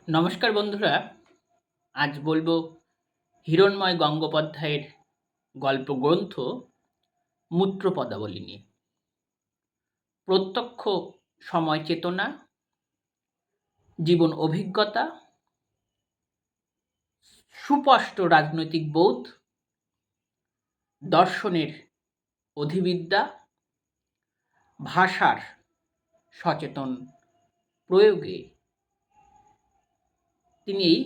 নমস্কার বন্ধুরা, আজ বলবো হিরণ্ময় গঙ্গোপাধ্যায়ের গল্প গ্রন্থ মূত্রপদাবলী নিয়ে। প্রত্যক্ষ সময় চেতনা, জীবন অভিজ্ঞতা, সুস্পষ্ট রাজনৈতিক বোধ, দর্শনের অধিবিদ্যা, ভাষার সচেতন প্রয়োগে তিনি এই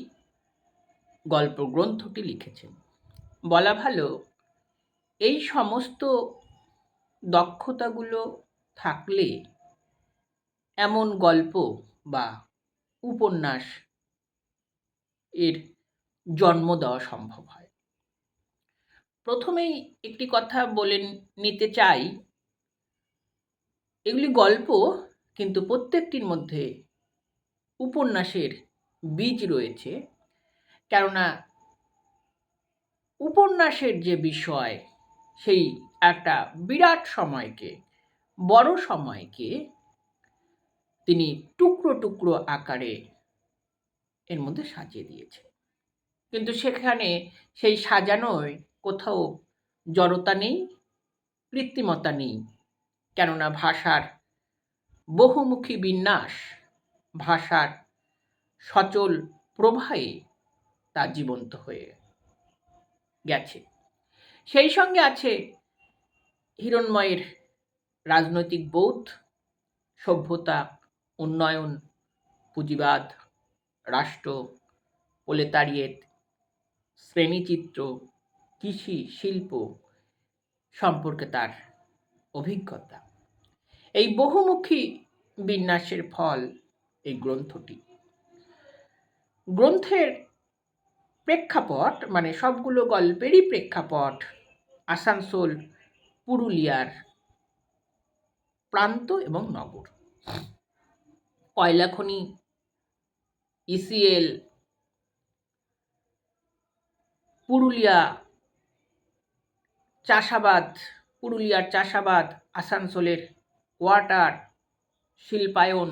গল্প গ্রন্থটি লিখেছেন। বলা ভালো, এই সমস্ত দক্ষতাগুলো থাকলে এমন গল্প বা উপন্যাস এর জন্ম দেওয়া সম্ভব হয়। প্রথমেই একটি কথা বলে নিতে চাই, এগুলি গল্প, কিন্তু প্রত্যেকটির মধ্যে উপন্যাসের বীজ রয়েছে। কেননা উপন্যাসের যে বিষয়, সেই একটা বিরাট সময়কে, বড় সময়কে তিনি টুকরো টুকরো আকারে এর মধ্যে সাজিয়ে দিয়েছে। কিন্তু সেখানে সেই সাজানোয় কোথাও জড়তা নেই, কৃত্রিমতা নেই। কেননা ভাষার বহুমুখী বিন্যাস, ভাষার সচল প্রবাহে তা জীবন্ত হয়ে গেছে। সেই সঙ্গে আছে হিরণ্ময়ের রাজনৈতিক বোধ, সভ্যতা, উন্নয়ন, পুঁজিবাদ, রাষ্ট্র, প্রলেতারিয়েট, শ্রেণীচিত্র, কৃষি, শিল্প সম্পর্কে তার অভিজ্ঞতা। এই বহুমুখী বিন্যাসের ফল এই গ্রন্থটি। গ্রন্থের প্রেক্ষাপট, মানে সবগুলো গল্পেরই প্রেক্ষাপট আসানসোল, পুরুলিয়ার প্রান্ত এবং নগর। কয়লা খনি, ইসিএল, পুরুলিয়া চাষাবাদ, পুরুলিয়ার চাষাবাদ, আসানসোলের ওয়াটার, শিল্পায়ন,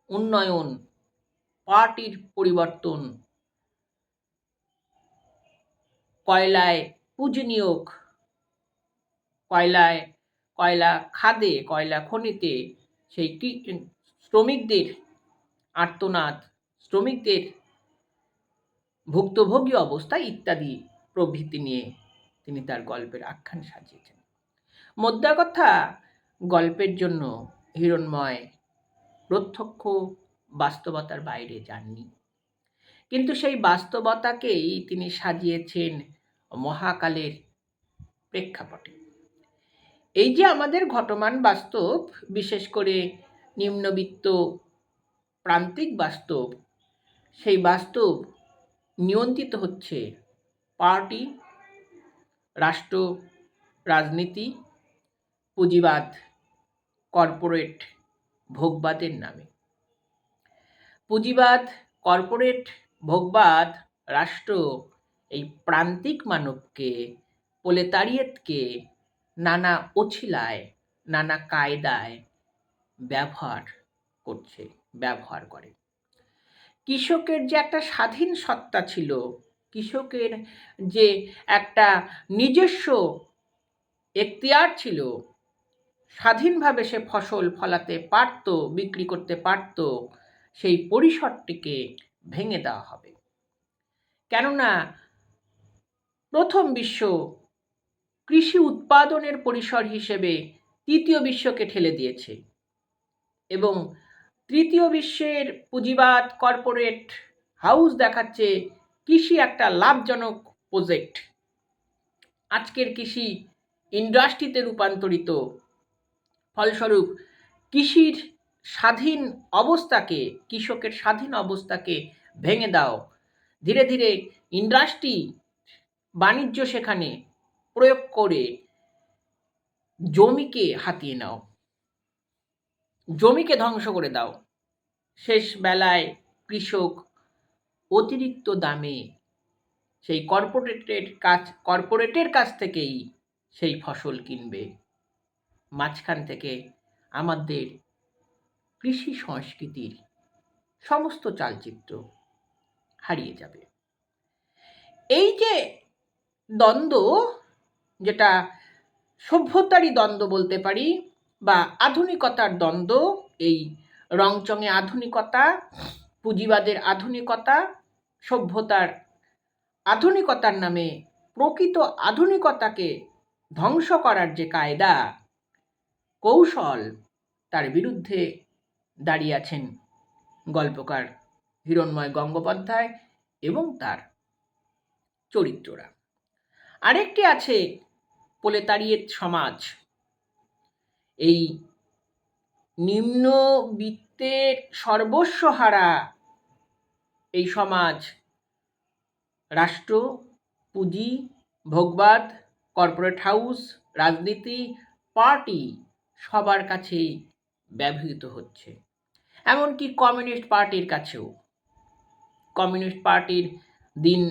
উন্নয়ন, পার্টির পরিবর্তন, কয়লায় পুঁজি নিয়োগ, কয়লা খাদে, কয়লা খনিতে সেই শ্রমিকদের আর্তনাদ, শ্রমিকদের ভুক্তভোগী অবস্থা ইত্যাদি প্রভৃতি নিয়ে তিনি তার গল্পের আখ্যান সাজিয়েছেন। মোদ্দা কথা, গল্পের জন্য হিরণ্ময় প্রত্যক্ষ বাস্তবতার বাইরে যাননি, কিন্তু সেই বাস্তবতাকেই তিনি সাজিয়েছেন মহাকালের প্রেক্ষাপটে। এই যে আমাদের ঘটমান বাস্তব, বিশেষ করে নিম্নবিত্ত প্রান্তিক বাস্তব, সেই বাস্তব নিয়ন্ত্রিত হচ্ছে পার্টি, রাষ্ট্র, রাজনীতি, পুঁজিবাদ, কর্পোরেট ভোগবাদের নামে। পুঁজিবাদ, কর্পোরেট ভোগবাদ, রাষ্ট্র এই প্রান্তিক মানবকে, প্রলেতারিয়েতকে নানা অছিলায়, নানা কায়দায় ব্যবহার করে। কৃষকের যে একটা স্বাধীন সত্তা ছিল, কৃষকের যে একটা নিজস্ব এখতিয়ার ছিল, স্বাধীনভাবে সে ফসল ফলাতে পারত, বিক্রি করতে পারত, সেই পরিসরটিকে ভেঙে দেওয়া হবে। কেননা প্রথম বিশ্ব কৃষি উৎপাদনের পরিসর হিসেবে তৃতীয় বিশ্বকে ঠেলে দিয়েছে, এবং তৃতীয় বিশ্বের পুঁজিবাদ, কর্পোরেট হাউস দেখাচ্ছে কৃষি একটা লাভজনক প্রজেক্ট। আজকের কৃষি ইন্ডাস্ট্রিতে রূপান্তরিত। ফলস্বরূপ কৃষির স্বাধীন অবস্থাকে, কৃষকের স্বাধীন অবস্থাকে ভেঙে দাও। ধীরে ধীরে ইন্ডাস্ট্রি, বাণিজ্য সেখানে প্রয়োগ করে জমিকে হাতিয়ে নাও, জমিকে ধ্বংস করে দাও। শেষ বেলায় কৃষক অতিরিক্ত দামে সেই কর্পোরেটের কাছ থেকেই সেই ফসল কিনবে। মাঝখান থেকে আমাদের কৃষি সংস্কৃতির সমস্ত চালচিত্র হারিয়ে যাবে। এই যে দ্বন্দ্ব, যেটা সভ্যতারই দ্বন্দ্ব বলতে পারি বা আধুনিকতার দ্বন্দ্ব, এই রংচঙে আধুনিকতা, পুঁজিবাদের আধুনিকতা, সভ্যতার আধুনিকতার নামে প্রকৃত আধুনিকতাকে ধ্বংস করার যে কায়দা, কৌশল, তার বিরুদ্ধে দাঁড়িয়ে আছেন গল্পকার হিরণ্ময় গঙ্গোপাধ্যায় এবং তার চরিত্ররা। আরেকটি আছে প্রলেতারিয়েত সমাজ। এই নিম্নবিত্তের সর্বস্ব হারা এই সমাজ রাষ্ট্র, পুঁজি, ভোগবাদ, কর্পোরেট হাউস, রাজনীতি, পার্টি সবার কাছেই ব্যবহৃত হচ্ছে, এমনকি কমিউনিস্ট পার্টির কাছেও। কমিউনিস্ট পার্টির দিন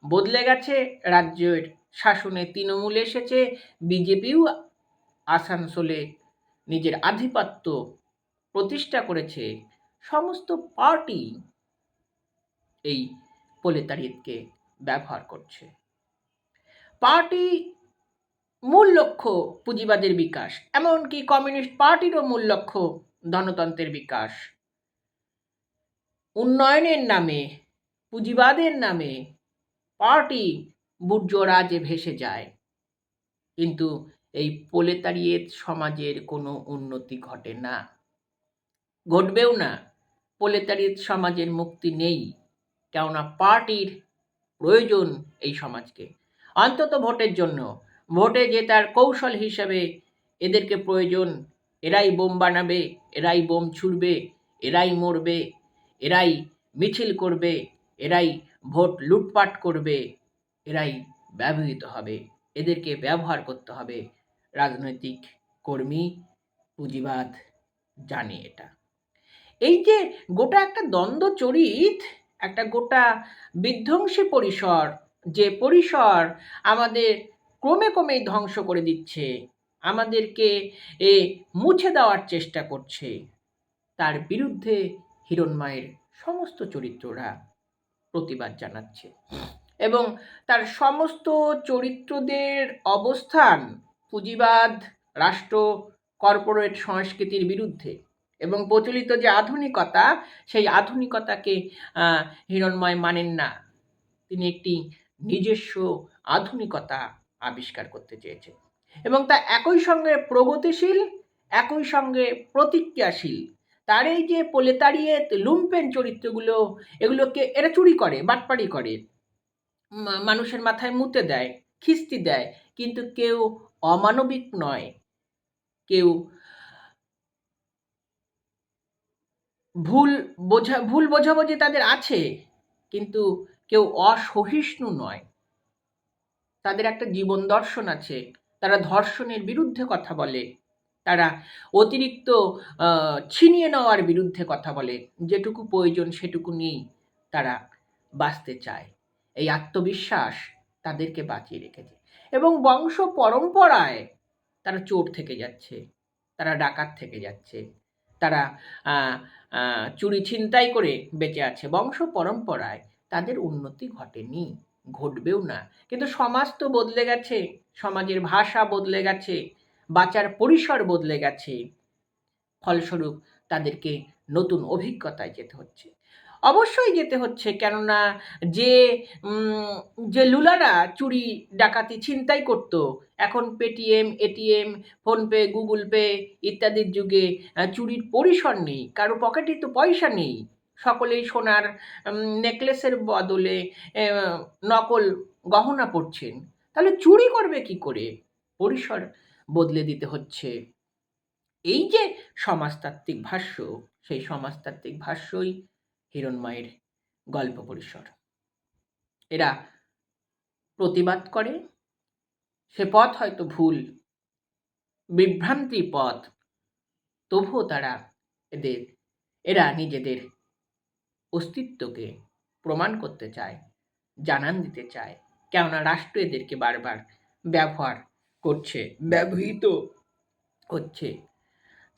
বদলে গেছে, রাজ্যের শাসনে তৃণমূল এসেছে, বিজেপিও আসানসোলে নিজের আধিপত্য প্রতিষ্ঠা করেছে। সমস্ত পার্টি এই প্রলেতারিয়েতকে ব্যবহার করছে। পার্টি মূল লক্ষ্য পুঁজিবাদের বিকাশ, এমনকি কমিউনিস্ট পার্টিরও মূল লক্ষ্য ধনতন্ত্রের বিকাশ। উন্নয়নের নামে, পুঁজিবাদের নামে পার্টি বুর্জোয়ারাজে ভেসে যায়, কিন্তু এই প্রলেতারিয়েত সমাজের কোনো উন্নতি ঘটে না, ঘটবেও না। প্রলেতারিয়েত সমাজের মুক্তি নেই, কেননা পার্টির প্রয়োজন এই সমাজকে, অন্তত ভোটের জন্য। ভোটে জেতার কৌশল হিসেবে এদেরকে প্রয়োজন। এরাই বোম বানাবে, এরাই বোম ছুড়বে, এরাই মরবে, এরাই মিছিল করবে, এরাই ভোট লুটপাট করবে, এরাই ব্যবহৃত হবে, এদেরকে ব্যবহার করতে হবে। রাজনৈতিক কর্মী, পুঁজিবাদ জানে এটা। এই যে গোটা একটা দ্বন্দ্ব চরিত, একটা গোটা বিধ্বংসী পরিসর, যে পরিসর আমাদের ক্রমে ক্রমেই ধ্বংস করে দিচ্ছে, আমাদেরকে মুছে দেওয়ার চেষ্টা করছে, তার বিরুদ্ধে হিরণ্ময়ের সমস্ত চরিত্ররা প্রতিবাদ জানাচ্ছে এবং তার সমস্ত চরিত্রদের অবস্থান পুঁজিবাদ, রাষ্ট্র, কর্পোরেট সংস্কৃতির বিরুদ্ধে এবং প্রচলিত যে আধুনিকতা, সেই আধুনিকতাকে হিরণ্ময় মানেন না। তিনি একটি নিজস্ব আধুনিকতা আবিষ্কার করতে চেয়েছেন এবং তা একই সঙ্গে প্রগতিশীল, একই সঙ্গে প্রতিক্রিয়াশীল। তার এই যে প্রলেতারিয়েত লুম্পেন চরিত্রগুলো, এগুলোকে এরা চুরি করে, বাটপাড়ি করে, মানুষের মাথায় মুতে দেয়, খিস্তি দেয়, কিন্তু কেউ অমানবিক নয়, কেউ ভুল বোঝাবুঝি তাদের আছে, কিন্তু কেউ অসহিষ্ণু নয়। তাদের একটা জীবন দর্শন আছে, তারা ধর্ষণের বিরুদ্ধে কথা বলে, তারা অতিরিক্ত ছিনিয়ে নেওয়ার বিরুদ্ধে কথা বলে, যেটুকু প্রয়োজন সেটুকু নিয়েই তারা বাঁচতে চায়। এই আত্মবিশ্বাস তাদেরকে বাঁচিয়ে রেখেছে এবং বংশ পরম্পরায় তারা চোর থেকে যাচ্ছে, তারা ডাকাত থেকে যাচ্ছে, তারা চুরি ছিনতাই করে বেঁচে আছে। বংশ পরম্পরায় তাদের উন্নতি ঘটেনি, ঘটবেও না। কিন্তু সমাজ তো বদলে গেছে, সমাজের ভাষা বদলে গেছে, বাঁচার পরিসর বদলে গেছে, ফলস্বরূপ তাদেরকে নতুন অভিজ্ঞতায় যেতে হচ্ছে। অবশ্যই যেতে হচ্ছে, কেননা যে লুলারা চুরি ডাকাতি ছিনতাই করত, এখন Paytm, ATM, PhonePe, Google pay ইত্যাদির যুগে চুরির পরিসর নেই, কারো পকেটে তো পয়সা নেই, সকলেই সোনার নেকলেসের বদলে নকল গহনা পরছেন, তাহলে চুরি করবে কি করে? পরিসর বদলে দিতে হচ্ছে। এই যে সমাজতাত্ত্বিক ভাষ্য, সেই সমাজতাত্ত্বিক ভাষ্যই হিরণ্ময়ের গল্প পরিসর। এরা প্রতিবাদ করে, সে পথ হয়তো ভুল, বিভ্রান্তি পথ, তবুও এরা নিজেদের অস্তিত্বকে প্রমাণ করতে চায়, জানান দিতে চায়, কেননা রাষ্ট্র এদেরকে বারবার ব্যবহার করছে, ব্যবহৃত হচ্ছে।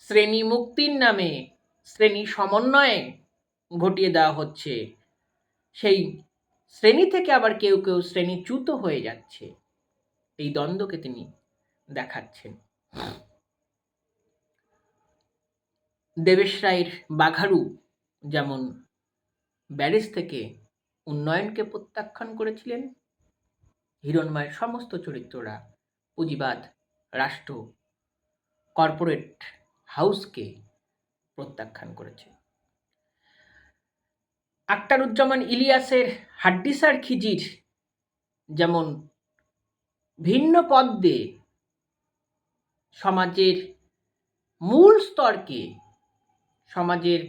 শ্রেণী মুক্তির নামে, শ্রেণী সমন্বয়ে ঘটিয়ে দেওয়া হচ্ছে, সেই শ্রেণী থেকে আবার কেউ কেউ শ্রেণীচ্যুত হয়ে যাচ্ছে, এই দ্বন্দ্বকে তিনি দেখাচ্ছেন। দেবেশ রায়ের বাঘারু যেমন ব্যারেজ থেকে উন্নয়নকে প্রত্যাখ্যান করেছিলেন, হিরণ্ময়ের সমস্ত চরিত্ররা পুঁজিবাদ, রাষ্ট্র, কর্পোরেট হাউসকে প্রত্যাখ্যান করেছে। আখতারুজ্জামান ইলিয়াসের হাড্ডিসার খিজির যেমন ভিন্ন পদ্মে সমাজের মূল স্তরকে, সমাজের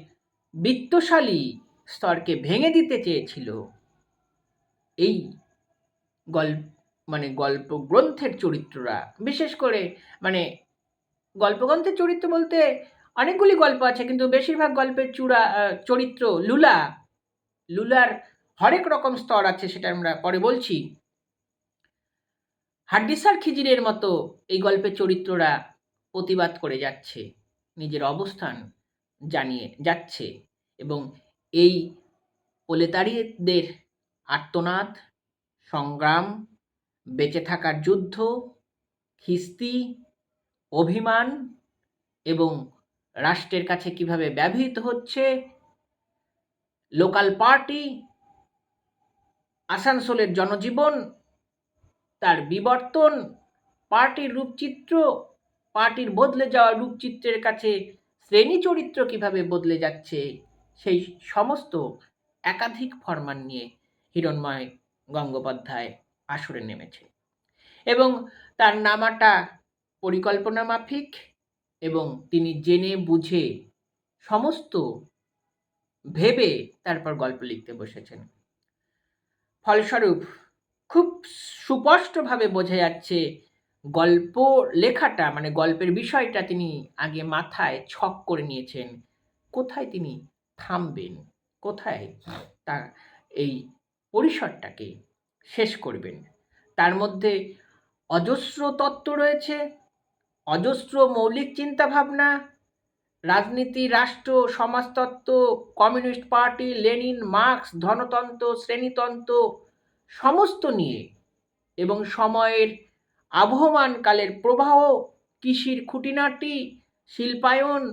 বিত্তশালী স্তরকে ভেঙে দিতে চেয়েছিল, এই গল্প গ্রন্থের চরিত্ররা, বিশেষ করে গল্পগ্রন্থের চরিত্র বলতে অনেকগুলি গল্প আছে, কিন্তু বেশিরভাগ গল্পের চরিত্র লুলার হরেক রকম স্তর আছে, সেটা আমরা পরে বলছি। হাড্ডিসার খিজিরের মতো এই গল্পের চরিত্ররা প্রতিবাদ করে যাচ্ছে, নিজের অবস্থান জানিয়ে যাচ্ছে, এবং এই প্রলেতারিয়েতদের আর্তনাদ, সংগ্রাম, বেঁচে থাকার যুদ্ধ, খিস্তি, অভিমান এবং রাষ্ট্রের কাছে কিভাবে ব্যবহৃত হচ্ছে, লোকাল পার্টি, আসানসোলের জনজীবন, তার বিবর্তন, পার্টির রূপচিত্র, পার্টির বদলে যাওয়া রূপচিত্রের কাছে শ্রেণী চরিত্র কিভাবে বদলে যাচ্ছে, সেই সমস্ত একাধিক ফরমান নিয়ে হিরণ্ময় গঙ্গোপাধ্যায় আসরে নেমেছে, এবং তার নামাটা পরিকল্পনা মাফিক, এবং তিনি জেনে বুঝে সমস্ত ভেবে তারপর গল্প লিখতে বসেছেন। ফলস্বরূপ খুব সুস্পষ্টভাবে বোঝা যাচ্ছে গল্প লেখাটা, গল্পের বিষয়টা তিনি আগে মাথায় ছক করে নিয়েছেন, কোথায় তিনি থামবেন, কোথায় তার এই পরিসরটাকে শেষ করবেন। তার মধ্যে অজস্র তত্ত্ব রয়েছে, অজস্র মৌলিক চিন্তাভাবনা, রাজনীতি, রাষ্ট্র, সমাজতত্ত্ব, কমিউনিস্ট পার্টি, লেনিন, মার্কস, ধনতন্ত্র, শ্রেণীতন্ত্র সমস্ত নিয়ে, এবং সময়ের আবহমান কালের প্রবাহ, কৃষির খুঁটিনাটি, শিল্পায়ন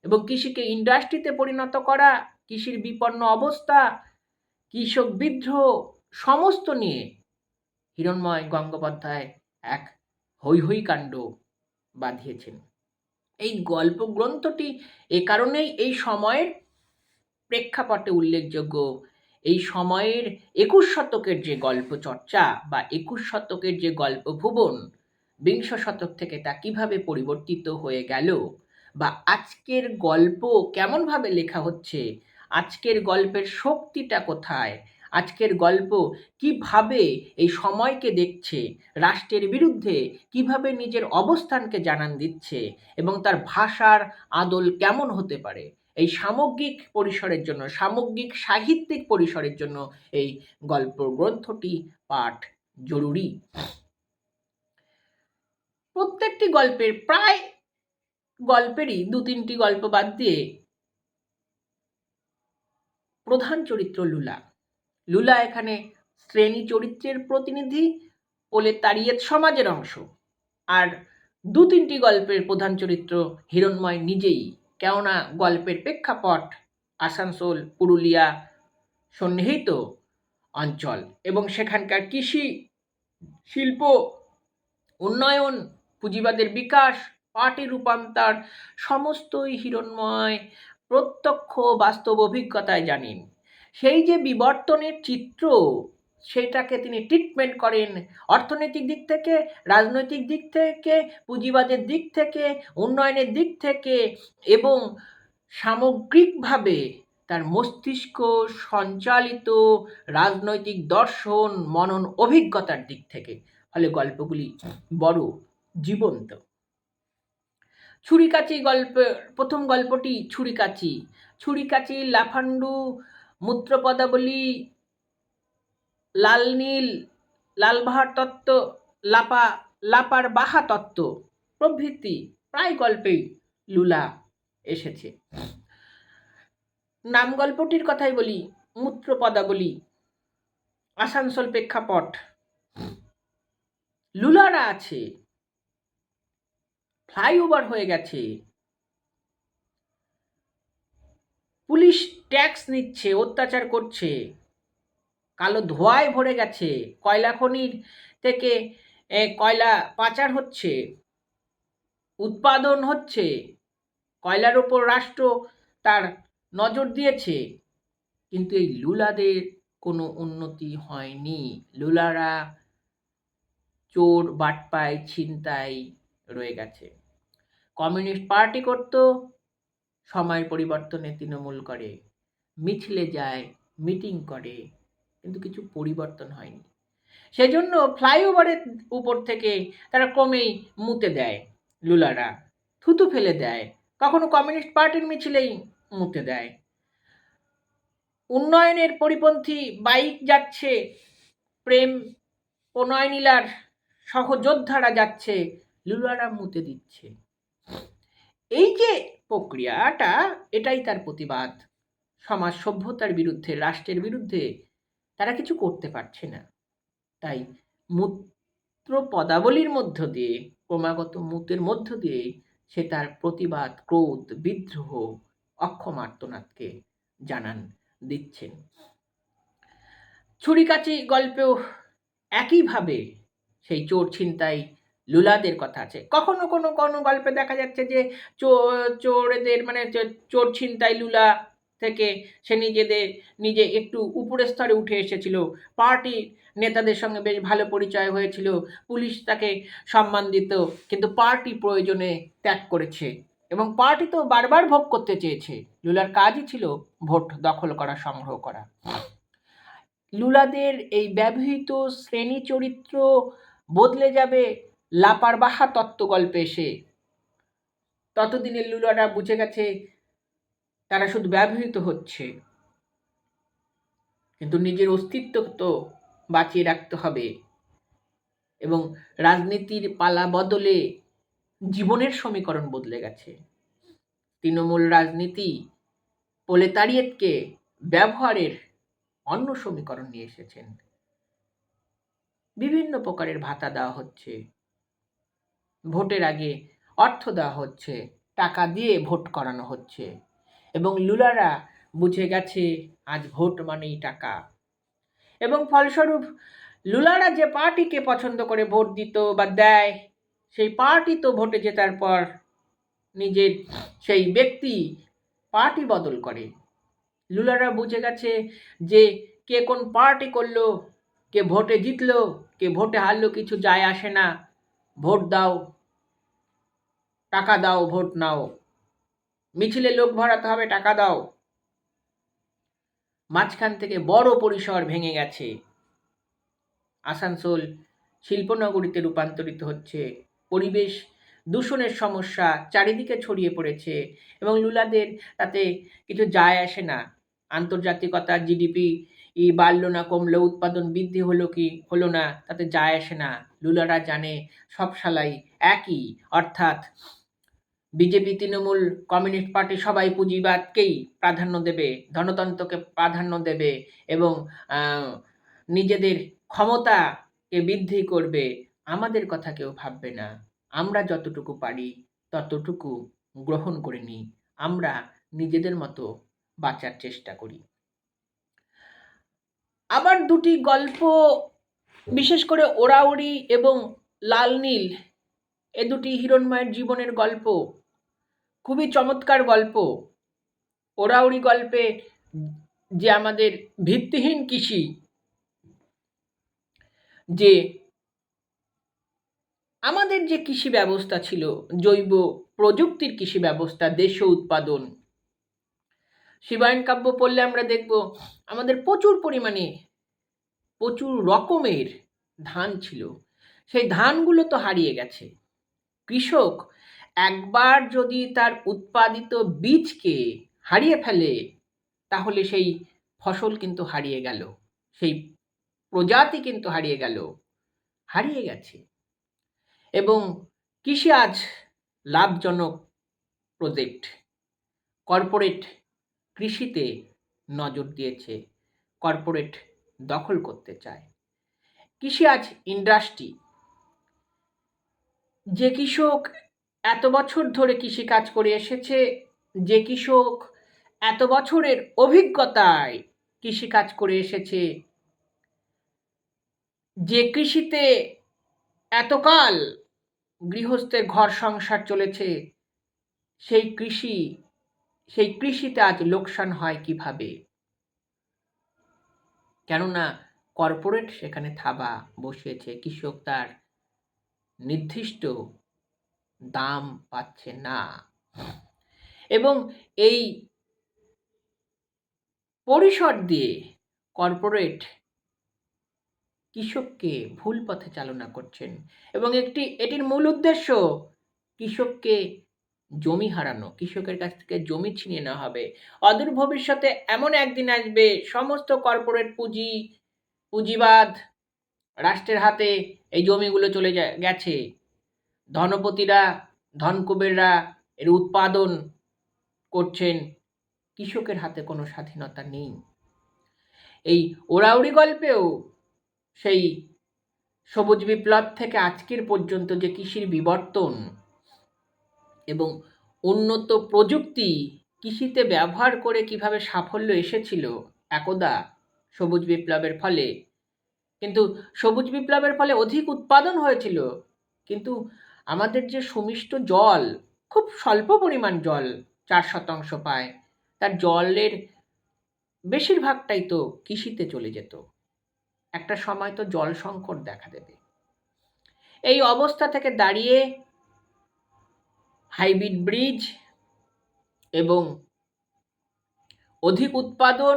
এবং কৃষিকে ইন্ডাস্ট্রিতে পরিণত করা, কৃষির বিপন্ন অবস্থা, কৃষক বিদ্রোহ সমস্ত নিয়ে হিরণ্ময় গঙ্গোপাধ্যায় এক হৈ কাণ্ড বাঁধিয়েছেন। এই গল্প গ্রন্থটি এ কারণেই এই সময়ের প্রেক্ষাপটে উল্লেখযোগ্য। এই সময়ের ২১ শতকের যে গল্প চর্চা বা ২১ শতকের যে গল্প ভুবন, বিংশ শতক থেকে তা কিভাবে পরিবর্তিত হয়ে গেল, বা আজকের গল্প কেমনভাবে লেখা হচ্ছে, আজকের গল্পের শক্তিটা কোথায়, আজকের গল্প কিভাবে এই সময়কে দেখছে, রাষ্ট্রের বিরুদ্ধে কিভাবে নিজের অবস্থানকে জানান দিচ্ছে, এবং তার ভাষার আদল কেমন হতে পারে, এই সামগ্রিক পরিসরের জন্য, সামগ্রিক সাহিত্যিক পরিসরের জন্য এই গল্প গ্রন্থটি পাঠ জরুরি। প্রত্যেকটি গল্পের প্রায় গল্পেরই ২-৩টি গল্প বাদ দিয়ে প্রধান চরিত্র লুলা এখানে শ্রেণী চরিত্রের প্রতিনিধি, প্রলেতারিয়েত সমাজের অংশ, আর ২-৩টি গল্পের প্রধান চরিত্র হিরণ্ময় নিজেই, কেননা গল্পের প্রেক্ষাপট আসানসোল, পুরুলিয়া সন্নিহিত অঞ্চল, এবং সেখানকার কৃষি, শিল্প, উন্নয়ন, পুঁজিবাদের বিকাশ, পার্টি রূপান্তর সমস্তই হিরণ্ময় প্রত্যক্ষ বাস্তব অভিজ্ঞতায় জানেন। সেই যে বিবর্তনের চিত্র, সেটাকে তিনি ট্রিটমেন্ট করেন অর্থনৈতিক দিক থেকে, রাজনৈতিক দিক থেকে, পুঁজিবাদের দিক থেকে, উন্নয়নের দিক থেকে, এবং সামগ্রিকভাবে তার মস্তিষ্ক সঞ্চালিত রাজনৈতিক দর্শন, মনন অভিজ্ঞতার দিক থেকে। ফলে গল্পগুলি বড় জীবন্ত। ছুরিকাচি গল্প, প্রথম গল্পটি ছুরিকাচি, লাফান্ডু, মূত্রপদাবলী, লাল নীল, লালবাহার তত্ত্ব, লাপার বাহা তত্ত্ব প্রভৃতি প্রায় গল্পেই লুলা এসেছে। নাম গল্পটির কথাই বলি, মূত্র পদাবলী, আসানসোল প্রেক্ষাপট, লুলারা আছে, ফ্লাইওভার হয়ে গেছে, পুলিশ ট্যাক্স নিচ্ছে, অত্যাচার করছে, কালো ধোঁয়ায় ভরে গেছে, কয়লা খনির থেকে কয়লা পাচার হচ্ছে, উৎপাদন হচ্ছে, কয়লার ওপর রাষ্ট্র তার নজর দিয়েছে, কিন্তু এই লুলাদের কোনো উন্নতি হয়নি। লুলারা চোর, বাটপাই, ছিনতাই রয়ে গেছে। কমিউনিস্ট পার্টি করত, সময়ের পরিবর্তনে তৃণমূল করে, মিছিলে যায়, মিটিং করে, কিন্তু কিছু পরিবর্তন হয়নি। সেজন্য ফ্লাইওভারের উপর থেকে তারা ক্রমেই মুতে দেয়, লুলারা থুতু ফেলে দেয়, কখনো কমিউনিস্ট পার্টির মিছিলেই মুতে দেয়। উন্নয়নের পরিপন্থী বাইক যাচ্ছে, প্রেম প্রণয় নীলার সহযোদ্ধারা যাচ্ছে, লুলারা মুতে দিচ্ছে। এই যে প্রক্রিয়াটা, এটাই তার প্রতিবাদ। সমাজ সভ্যতার বিরুদ্ধে, রাষ্ট্রের বিরুদ্ধে তারা কিছু করতে পারছে না। তাই মূত্র পদাবলীর মধ্য দিয়ে, ক্রমাগত মুতের মধ্য দিয়ে সে তার প্রতিবাদ, ক্রোধ, বিদ্রোহ, অক্ষম আর্তনাদকে জানান দিচ্ছেন। ছুরিকাচি গল্পেও একইভাবে সেই চোর ছিনতাই লুলাদের কথা আছে। কখনো কোনো কোনো গল্পে দেখা যাচ্ছে যে চোরেদের মানে চোর ছিনতাই লুলা থেকে সে নিজে একটু উপরের স্তরে উঠে এসেছিল, পার্টি নেতাদের সঙ্গে বেশ ভালো পরিচয় হয়েছিল, পুলিশ তাকে সম্মান দিত, কিন্তু পার্টি প্রয়োজনে ত্যাগ করেছে এবং পার্টি তো বারবার ভোগ করতে চেয়েছে। লুলার কাজই ছিল ভোট দখল করা, সংগ্রহ করা। লুলাদের এই ব্যবহৃত শ্রেণী চরিত্র বদলে যাবে লাপারবাহা তত্ত্বগল্পে এসে। ততদিনে লুলারা বুঝে গেছে তারা শুধু ব্যবহৃত হচ্ছে, কিন্তু নিজের অস্তিত্ব তো বাঁচিয়ে রাখতে হবে। এবং রাজনীতির পালা বদলে জীবনের সমীকরণ বদলে গেছে। তৃণমূল রাজনীতি প্রলেতারিয়েতকে ব্যবহারের অন্য সমীকরণ নিয়ে এসেছেন। বিভিন্ন প্রকারের ভাতা দেওয়া হচ্ছে, ভোটের আগে অর্থ দেওয়া হচ্ছে, টাকা দিয়ে ভোট করানো হচ্ছে, এবং লুলারা বুঝে গেছে আজ ভোট মানেই টাকা। এবং ফলস্বরূপ লুলারা যে পার্টিকে পছন্দ করে ভোট দিত বা দেয়, সেই পার্টি তো ভোটে জেতার পর নিজের সেই ব্যক্তি পার্টি বদল করে। লুলারা বুঝে গেছে যে কে কোন পার্টি করলো, কে ভোটে জিতলো, কে ভোটে হারলো, কিছু যায় আসে না। ভোট দাও, টাকা দাও, ভোট নাও, মিছিলে লোক ভরাতে হবে, টাকা দাও। মাঝখান থেকে বড় পরিসর ভেঙে গেছে। আসানসোল শিল্পনগরীতে রূপান্তরিত হচ্ছে, পরিবেশ দূষণের সমস্যা চারিদিকে ছড়িয়ে পড়েছে, এবং লুলাদের তাতে কিছু যায় আসে না। আন্তর্জাতিকতার জিডিপি বাড়লো না কমলো, উৎপাদন বৃদ্ধি হলো কি হলো না, তাতে যায় আসে না। লুলারা জানে সব শালাই একই, অর্থাৎ বিজেপি, তৃণমূল, কমিউনিস্ট পার্টি সবাই পুঁজিবাদকেই প্রাধান্য দেবে, ধনতন্ত্রকে প্রাধান্য দেবে এবং নিজেদের ক্ষমতাকে বৃদ্ধি করবে। আমাদের কথা কেউ ভাববে না। আমরা যতটুকু পারি ততটুকু গ্রহণ করে নিই, আমরা নিজেদের মতো বাঁচার চেষ্টা করি। আবার দুটি গল্প, বিশেষ করে ওরাওরি এবং লাল নীল, এ দুটি হিরণময়ের জীবনের গল্প, খুবই চমৎকার গল্প। ওরাওরি গল্পে যে আমাদের ভিত্তিহীন কৃষি, যে আমাদের যে কৃষি ব্যবস্থা ছিল, জৈব প্রযুক্তির কৃষি ব্যবস্থা, দেশীয় উৎপাদন, শিবায়ন কাব্য পড়লে আমরা দেখব আমাদের প্রচুর পরিমাণে প্রচুর রকমের ধান ছিল, সেই ধানগুলো তো হারিয়ে গেছে। কৃষক একবার যদি তার উৎপাদিত বীজকে হারিয়ে ফেলে, তাহলে সেই ফসল কিন্তু হারিয়ে গেল, সেই প্রজাতি কিন্তু হারিয়ে গেছে। এবং কৃষি আজ লাভজনক প্রজেক্ট, কর্পোরেট কৃষিতে নজর দিয়েছে, কর্পোরেট দখল করতে চায়। কৃষি আজ ইন্ডাস্ট্রি। যে কৃষক এত বছর ধরে কৃষিকাজ করে এসেছে, যে কৃষক এত বছরের অভিজ্ঞতায় কৃষিকাজ করে এসেছে, যে কৃষিতে এতকাল গৃহস্থের ঘর সংসার চলেছে, সেই কৃষিতে আজ লোকসান হয় কিভাবে? কেননা কর্পোরেট সেখানে থাবা বসিয়েছে, কৃষক তার নির্দিষ্ট দাম পাচ্ছে না। এবং এই পরিসর দিয়ে কর্পোরেট কৃষককে ভুল পথে চালনা করছেন, এবং এটির মূল উদ্দেশ্য কৃষককে জমি হারানো, কৃষকের কাছ থেকে জমি ছিনিয়ে নেওয়া হবে। অদূর ভবিষ্যতে এমন একদিন আসবে, সমস্ত কর্পোরেট পুঁজিবাদ রাষ্ট্রের হাতে এই জমিগুলো চলে গেছে। ধনপতিরা, ধনকুবেররা এর উৎপাদন করছেন, কৃষকের হাতে কোনো স্বাধীনতা নেই। এই ওরাওরি গল্পেও সেই সবুজ বিপ্লব থেকে আজকের পর্যন্ত যে কৃষির বিবর্তন এবং উন্নত প্রযুক্তি কৃষিতে ব্যবহার করে কিভাবে সাফল্য এসেছিল একদা সবুজ বিপ্লবের ফলে, কিন্তু সবুজ বিপ্লবের ফলে অধিক উৎপাদন হয়েছিল, কিন্তু আমাদের যে সুমিষ্ট জল, খুব স্বল্প পরিমাণ জল 4% পায়, তার জলের বেশিরভাগটাই তো কৃষিতে চলে যেত। একটা সময় তো জল সংকট দেখা দেবে। এই অবস্থা থেকে দাঁড়িয়ে হাইব্রিড বীজ এবং অধিক উৎপাদন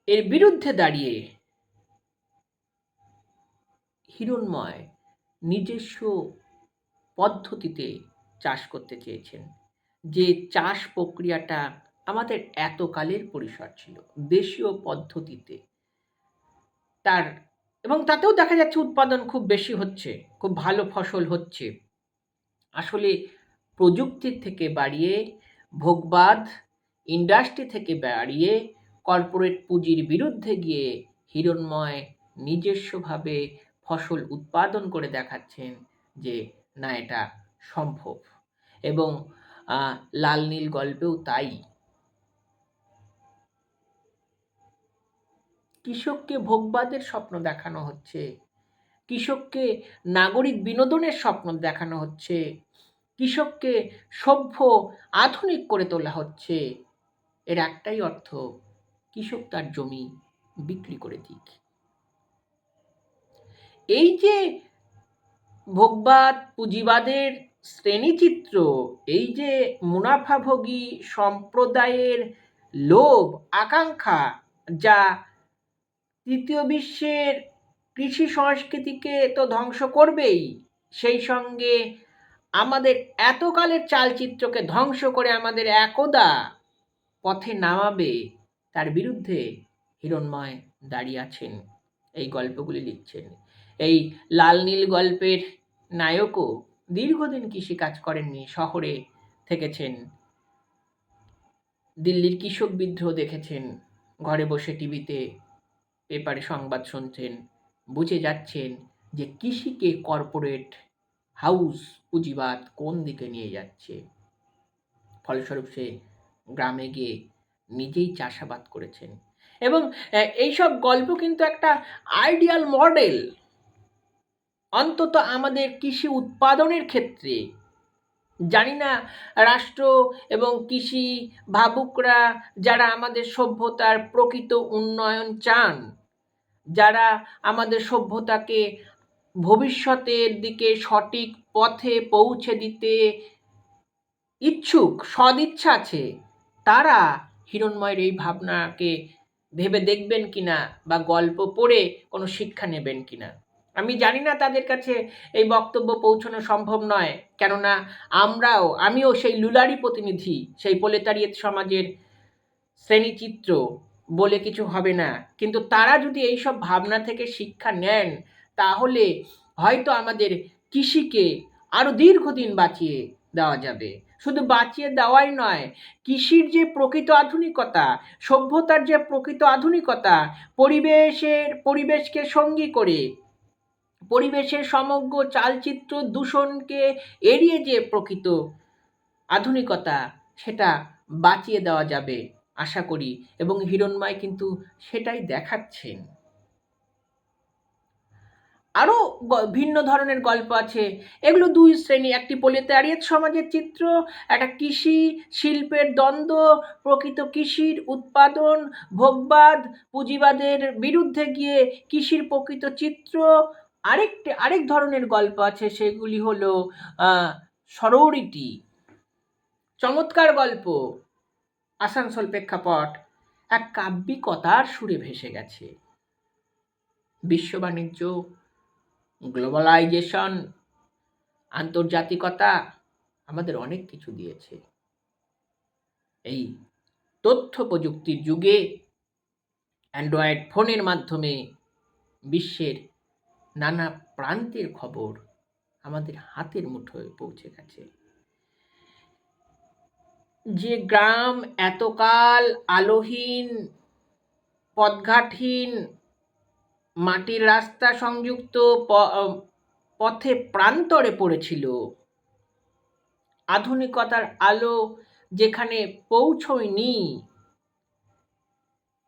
এর বিরুদ্ধে দাঁড়িয়ে হিরণ্ময় নিজস্ব পদ্ধতিতে চাষ করতে চেয়েছেন, যে চাষ প্রক্রিয়াটা আমাদের এতকালের পরিসর ছিল, দেশীয় পদ্ধতিতে। এবং তাতেও দেখা যাচ্ছে উৎপাদন খুব বেশি হচ্ছে, খুব ভালো ফসল হচ্ছে। আসলে প্রযুক্তির থেকে বাড়িয়ে, ভোগবাদ ইন্ডাস্ট্রি থেকে বাড়িয়ে, কর্পোরেট পুঁজির বিরুদ্ধে গিয়ে হিরণ্ময় নিজস্বভাবে ফসল উৎপাদন করে দেখাচ্ছেন যে না, এটা সম্ভব। এবং লাল নীল গল্পেও তাই। কৃষককে ভোগবাদের স্বপ্ন দেখানো হচ্ছে, কৃষককে নাগরিক বিনোদনের স্বপ্ন দেখানো হচ্ছে, কৃষককে সভ্য আধুনিক করে তোলা হচ্ছে। এর একটাই অর্থ, কৃষক তার জমি বিক্রি করে দিক। এই যে ভোগবাদ, পুঁজিবাদের শ্রেণীচিত্র, এই যে মুনাফাভোগী সম্প্রদায়ের লোভ আকাঙ্ক্ষা, যা তৃতীয় বিশ্বের কৃষি সংস্কৃতিকে তো ধ্বংস করবেই, সেই সঙ্গে আমাদের এতকালের চালচিত্রকে ধ্বংস করে আমাদের একদা পথে নামাবে, তার বিরুদ্ধে হিরণ্ময় দাঁড়িয়ে আছেন, এই গল্পগুলি লিখছেন। এই লাল নীল গল্পের নায়কও দীর্ঘদিন কৃষিকাজ করেননি, শহরে থেকেছেন, দিল্লির কৃষক বিদ্রোহ দেখেছেন, ঘরে বসে টিভিতে পেপারে সংবাদ শুনছেন, বুঝে যাচ্ছেন যে কৃষিকে কর্পোরেট হাউস পুঁজিবাদ কোন দিকে নিয়ে যাচ্ছে। ফলস্বরূপ সে গ্রামে গিয়ে নিজেই চাষাবাদ করেছেন। এবং এইসব গল্প কিন্তু একটা আইডিয়াল মডেল, অন্তত আমাদের কৃষি উৎপাদনের ক্ষেত্রে। জানি না রাষ্ট্র এবং কৃষি ভাবুকরা, যারা আমাদের সভ্যতার প্রকৃত উন্নয়ন চান, যারা আমাদের সভ্যতাকে ভবিষ্যতের দিকে সঠিক পথে পৌঁছে দিতে ইচ্ছুক, সদিচ্ছা আছে, তারা হিরণ্ময়ের এই ভাবনাকে ভেবে দেখবেন কিনা, বা গল্প পড়ে কোনো শিক্ষা নেবেন কিনা। আমি জানি না তাদের কাছে এই বক্তব্য পৌঁছানো সম্ভব নয়, কেননা আমিও সেই লুলারি প্রতিনিধি, সেই প্রলেতারিয়েত সমাজের শ্রেণীচিত্র বলে কিছু হবে না। কিন্তু তারা যদি এইসব ভাবনা থেকে শিক্ষা নেন, তাহলে হয়তো আমাদের কৃষিকে আরও দীর্ঘদিন বাঁচিয়ে দেওয়া যাবে। শুধু বাঁচিয়ে দেওয়াই নয়, কৃষির যে প্রকৃত আধুনিকতা, সভ্যতার যে প্রকৃত আধুনিকতা, পরিবেশকে সঙ্গী করে, পরিবেশের সমগ্র চালচিত্র দূষণকে এড়িয়ে যে প্রকৃত আধুনিকতা, সেটা বাঁচিয়ে দেওয়া যাবে আশা করি, এবং হিরণ্ময় কিন্তু সেটাই দেখাচ্ছেন। আরও ভিন্ন ধরনের গল্প আছে, এগুলো দুই শ্রেণী, একটি প্রলেতারিয়েত সমাজের চিত্র, একটা কৃষি শিল্পের দ্বন্দ্ব, প্রকৃত কৃষির উৎপাদন, ভোগবাদ, পুঁজিবাদের বিরুদ্ধে গিয়ে কৃষির প্রকৃত চিত্র। আরেক ধরনের গল্প আছে, সেগুলি হলো সরোরিটি, চমৎকার গল্প, আসানসোল প্রেক্ষাপট, এক কাব্যিকতার সুরে ভেসে গেছে। বিশ্ব বাণিজ্য, গ্লোবালাইজেশন, আন্তর্জাতিকতা আমাদের অনেক কিছু দিয়েছে। এই তথ্য প্রযুক্তির যুগে অ্যান্ড্রয়েড ফোনের মাধ্যমে বিশ্বের নানা প্রান্তের খবর আমাদের হাতের মুঠোয় পৌঁছে গেছে। যে গ্রাম এতকাল আলোহীন, পথঘাটহীন, মাটির রাস্তা সংযুক্ত পথে প্রান্তরে পড়েছিল, আধুনিকতার আলো যেখানে পৌঁছয়নি,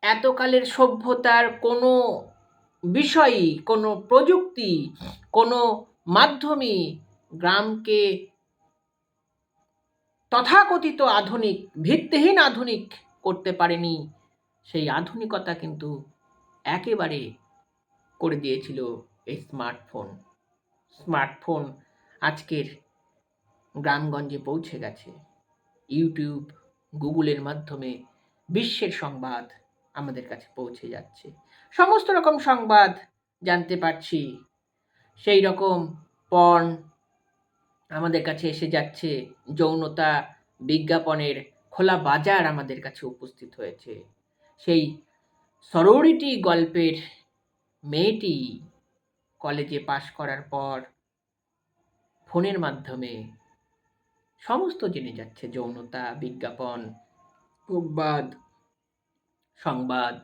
এতকালের সভ্যতার কোনো বিষয়ই, কোনো প্রযুক্তি, কোনো মাধ্যমই গ্রামকে তথাকথিত আধুনিক, ভিত্তিহীন আধুনিক করতে পারেনি। সেই আধুনিকতা কিন্তু একেবারে করে দিয়েছিল এই স্মার্টফোন আজকের গ্রামগঞ্জে পৌঁছে গেছে। ইউটিউব, গুগলের মাধ্যমে বিশ্বের সংবাদ আমাদের কাছে পৌঁছে যাচ্ছে, সমস্ত রকম সংবাদ জানতে পারছি। সেই রকম পর্ন আমাদের কাছে এসে যাচ্ছে, যৌনতা বিজ্ঞাপনের খোলা বাজার আমাদের কাছে উপস্থিত হয়েছে। সেই সরোরিটি গল্পের মেয়েটি কলেজে পাশ করার পর ফোনের মাধ্যমে সমস্ত জেনে যাচ্ছে, যৌনতা বিজ্ঞাপন, ভোগবাদ, সংবাদ।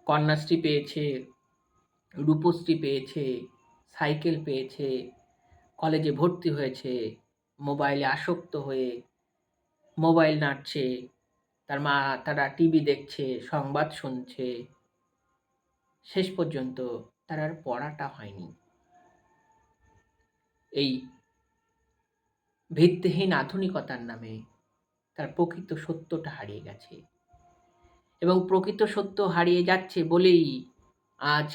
কন্যাশ্রী পেয়েছে, রূপশ্রী পেয়েছে, সাইকেল পেয়েছে, কলেজে ভর্তি হয়েছে, মোবাইলে আসক্ত হয়ে মোবাইল নাড়ছে, তারা টিভি দেখছে, সংবাদ শুনছে, শেষ পর্যন্ত তার আর পড়াটা হয়নি। এই ভিত্তিহীন আধুনিকতার নামে তার প্রকৃত সত্যটা হারিয়ে গেছে, এবং প্রকৃত সত্য হারিয়ে যাচ্ছে বলেই আজ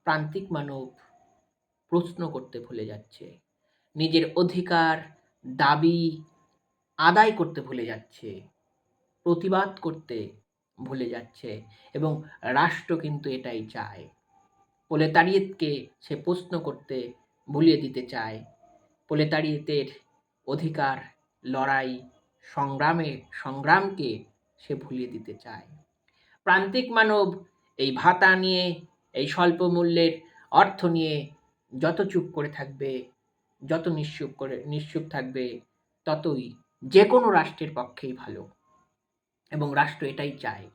প্রান্তিক মানব প্রশ্ন করতে ভুলে যাচ্ছে, নিজের অধিকার দাবি আদায় করতে ভুলে যাচ্ছে, প্রতিবাদ করতে ভুলে যাচ্ছে, এবং রাষ্ট্র কিন্তু এটাই চায়। প্রলেতারিয়েতকে সে প্রশ্ন করতে ভুলিয়ে দিতে চায়, প্রলেতারিয়েতের অধিকার লড়াই সংগ্রামকে সে ভুলিয়ে দিতে চায়। প্রান্তিক মানব এই ভাতা নিয়ে, এই স্বল্প মূল্যের অর্থ নিয়ে যত চুপ করে থাকবে, যত নিশ্চুপ থাকবে, ততই যে কোনো রাষ্ট্রের পক্ষেই ভালো, এবং রাষ্ট্র এটাই চায়।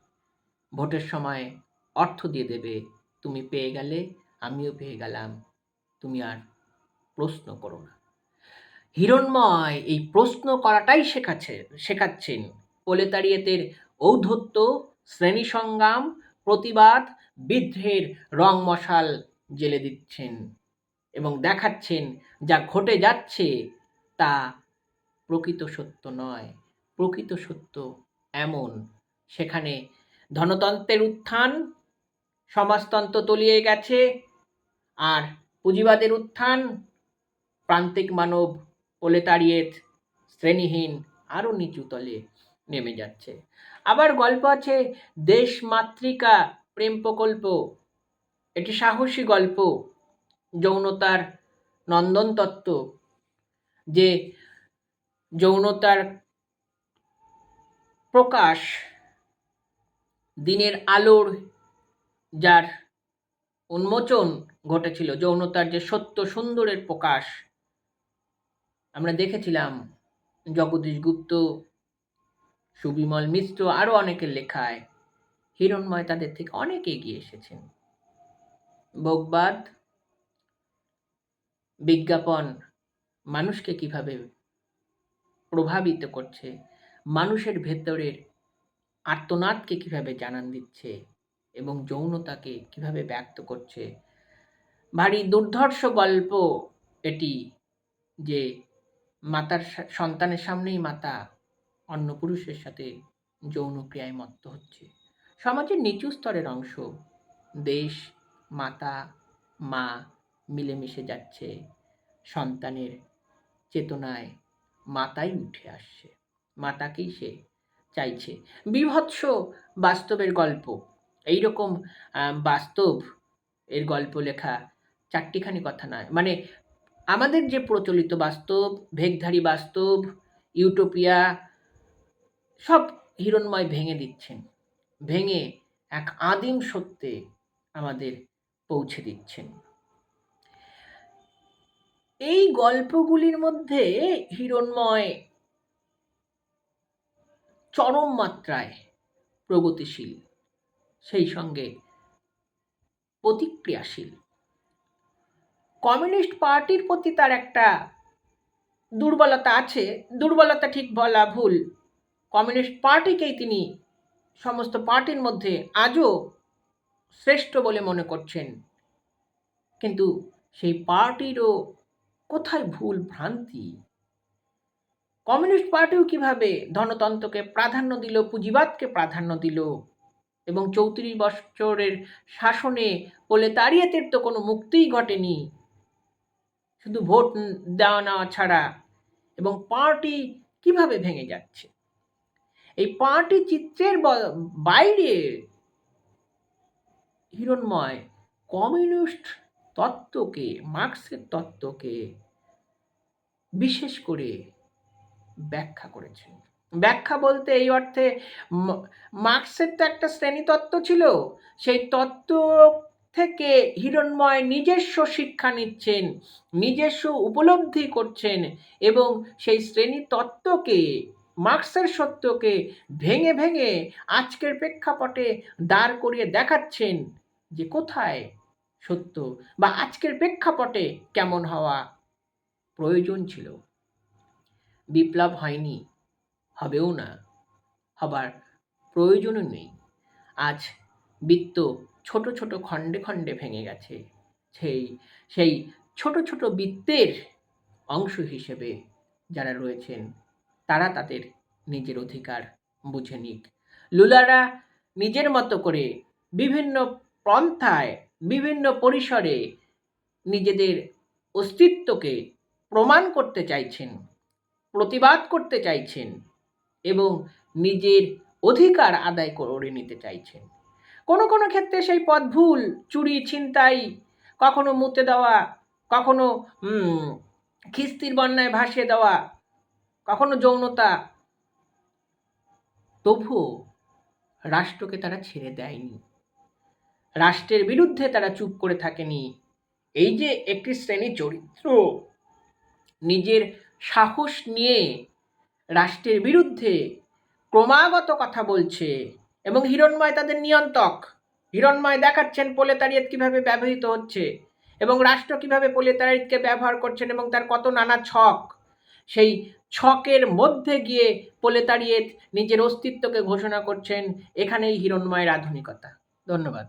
ভোটের সময় অর্থ দিয়ে দেবে, তুমি পেয়ে গেলে আমিও পেয়ে গেলাম, তুমি আর প্রশ্ন করো না। হিরণ্ময় এই প্রশ্ন করাটাই শেখাচ্ছেন। প্রলেতারিয়েতের ঔদ্ধত্য, শ্রেণী সংগ্রাম, প্রতিবাদ, বিদ্রোহের রং মশাল জ্বেলে দিচ্ছেন, এবং দেখাচ্ছেন যা ঘটে যাচ্ছে তা প্রকৃত সত্য নয়। প্রকৃত সত্য এমন, সেখানে ধনতন্ত্রের উত্থান, সমাজতন্ত্র তলিয়ে গেছে, আর পুঁজিবাদের উত্থান, প্রান্তিক মানব, প্রলেতারিয়েত, শ্রেণীহীন আরও নিচু তলে নেমে যাচ্ছে। আবার গল্প আছে দেশমাতৃকা প্রেম প্রকল্প, এটি সাহসী গল্প, যৌনতার নন্দন তত্ত্ব, যে যৌনতার প্রকাশ, দিনের আলোর যার উন্মোচন ঘটেছিল, যৌনতার যে সত্য সুন্দরের প্রকাশ আমরা দেখেছিলাম জগদীশ গুপ্ত, সুবিমল মিশ্র আরও অনেকের লেখায় হিরণ্ময় তাদের থেকে অনেক এগিয়ে এসেছেন। ভোগবাদ, বিজ্ঞাপন মানুষকে কিভাবে প্রভাবিত করছে, মানুষের ভেতরের আর্তনাদকে কিভাবে জানান দিচ্ছে এবং যৌনতাকে কিভাবে ব্যক্ত করছে। ভারী দুর্ধর্ষ গল্প এটি, যে মাতার সন্তানের সামনেই মাতা অন্য পুরুষের সাথে যৌন ক্রিয়ায় মত্ত হচ্ছে। সমাজের নিচু স্তরের অংশ, দেশ, মাতা, মা মিলেমিশে যাচ্ছে, সন্তানের চেতনায় মাতাই উঠে আসছে, মাতাকেই সে চাইছে। বীভৎস বাস্তবের গল্প, এইরকম বাস্তব এর গল্প লেখা চারটিখানি কথা নয়। মানে আমাদের যে প্রচলিত বাস্তব, ভেগধারী বাস্তব, ইউটোপিয়া, সব হিরণ্ময় ভেঙে দিচ্ছেন, ভেঙে এক আদিম সত্যে আমাদের পৌঁছে দিচ্ছেন। এই গল্পগুলির মধ্যে হিরণ্ময় চরম মাত্রায় প্রগতিশীল, সেই সঙ্গে প্রতিক্রিয়াশীল। কমিউনিস্ট পার্টির প্রতি তার একটা দুর্বলতা আছে, দুর্বলতা ঠিক বলা ভুল। কমিউনিস্ট পার্টিকেই তিনি সমস্ত পার্টির মধ্যে আজও শ্রেষ্ঠ বলে মনে করছেন, কিন্তু সেই পার্টিরও কোথায় ভুল ভ্রান্তি। কমিউনিস্ট পার্টিও কিভাবে ধনতন্ত্রকে প্রাধান্য দিল, পুঁজিবাদকে প্রাধান্য দিল, এবং 34 বছরের শাসনে প্রলেতারিয়েতের তো কোনো মুক্তিই ঘটেনি, শুধু ভোট দেওয়া নেওয়া ছাড়া। এবং পার্টি কিভাবে ভেঙে যাচ্ছে, এই পার্টি চিত্রের বাইরে হিরণ্ময় কমিউনিস্ট তত্ত্বকে, মার্ক্সের তত্ত্বকে বিশেষ করে ব্যাখ্যা করেছেন। ব্যাখ্যা বলতে এই অর্থে, মার্ক্সের তো একটা শ্রেণীতত্ত্ব ছিল, সেই তত্ত্ব থেকে হিরণ্ময় নিজস্ব শিক্ষা নিচ্ছেন, নিজস্ব উপলব্ধি করছেন, এবং সেই শ্রেণী তত্ত্বকে, মার্ক্সের সত্যকে ভেঙে ভেঙে আজকের প্রেক্ষাপটে দাঁড় করিয়ে দেখাচ্ছেন যে কোথায় সত্য, বা আজকের প্রেক্ষাপটে কেমন হওয়া প্রয়োজন ছিল। বিপ্লব হয়নি, হবেও না, হবার প্রয়োজনও নেই। আজ বৃত্ত ছোট ছোট খণ্ডে খণ্ডে ভেঙে গেছে, সেই ছোট ছোট বৃত্তের অংশ হিসেবে যারা রয়েছেন তারা তাদের নিজের অধিকার বুঝে নিক। লুলারা নিজের মতো করে বিভিন্ন পন্থায়, বিভিন্ন পরিসরে নিজেদের অস্তিত্বকে প্রমাণ করতে চাইছেন, প্রতিবাদ করতে চাইছেন, এবং নিজের অধিকার আদায় করে নিতে চাইছেন। কোনো কোনো ক্ষেত্রে সেই পথ ভুল, চুরি, ছিনতাই, কখনো মুতে দেওয়া, কখনো খিস্তির বন্যায় ভাসিয়ে দেওয়া, কখনো যৌনতা, তবুও রাষ্ট্রকে তারা ছেড়ে দেয়নি, রাষ্ট্রের বিরুদ্ধে তারা চুপ করে থাকেনি। এই যে একটি শ্রেণী চরিত্র নিজের সাহস নিয়ে রাষ্ট্রের বিরুদ্ধে ক্রমাগত কথা বলছে, এবং হিরণ্ময় তাদের নিয়ন্ত্রক। হিরণ্ময় দেখাচ্ছেন প্রলেতারিয়েত কিভাবে ব্যবহৃত হচ্ছে, এবং রাষ্ট্র কিভাবে প্রলেতারিয়েতকে ব্যবহার করছেন, এবং তার কত নানা ছক। সেই ছকের মধ্যে গিয়ে প্রলেতারিয়েত নিজের অস্তিত্বকে ঘোষণা করছেন। এখানেই হিরণ্ময়ের আধুনিকতা। ধন্যবাদ।